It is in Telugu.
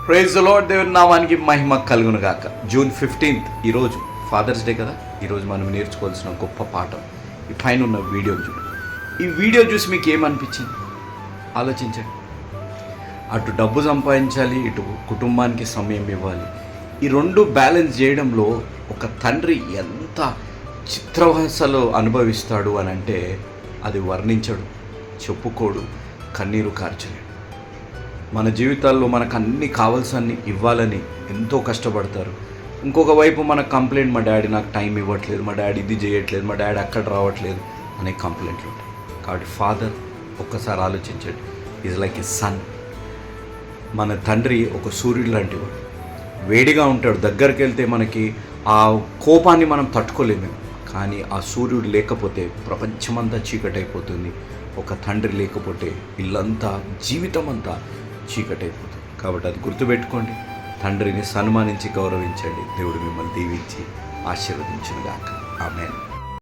Praise the lord. దేవుని నామానికి మహిమ కలుగును గాక. జూన్ 15 ఈరోజు ఫాదర్స్ డే కదా. ఈరోజు మనం నేర్చుకోవాల్సిన గొప్ప పాఠం ఈ పైన ఉన్న వీడియో చూడు. ఈ వీడియో చూసి మీకు ఏమనిపించింది ఆలోచించండి. అటు డబ్బు సంపాదించాలి, ఇటు కుటుంబానికి సమయం ఇవ్వాలి. ఈ రెండు బ్యాలెన్స్ చేయడంలో ఒక తండ్రి ఎంత చిత్రవహసలు అనుభవిస్తాడు అని అంటే అది వర్ణించడు, చెప్పుకోడు, కన్నీరు కార్చలేడు. మన జీవితాల్లో మనకు అన్నీ కావాల్సన్ని ఇవ్వాలని ఎంతో కష్టపడతారు. ఇంకొక వైపు మన కంప్లైంట్, మా డాడీ నాకు టైం ఇవ్వట్లేదు, మా డాడీ ఇది చేయట్లేదు, మా డాడీ అక్కడ రావట్లేదు అనే కంప్లైంట్లు ఉంటాయి. కాబట్టి ఫాదర్ ఒక్కసారి ఆలోచించండి, ఈజ్ లైక్ ఎ సన్. మన తండ్రి ఒక సూర్యుడు లాంటి వాడు, వేడిగా ఉంటాడు. దగ్గరికి వెళ్తే మనకి ఆ కోపాన్ని మనం తట్టుకోలేము. కానీ ఆ సూర్యుడు లేకపోతే ప్రపంచమంతా చీకటైపోతుంది. ఒక తండ్రి లేకపోతే ఇల్లంతా, జీవితం అంతా చీకటైపోతుంది. కాబట్టి అది గుర్తుపెట్టుకోండి. తండ్రిని సన్మానించి గౌరవించండి. దేవుడు మిమ్మల్ని దీవించి ఆశీర్వదించును గాక. ఆమేన్.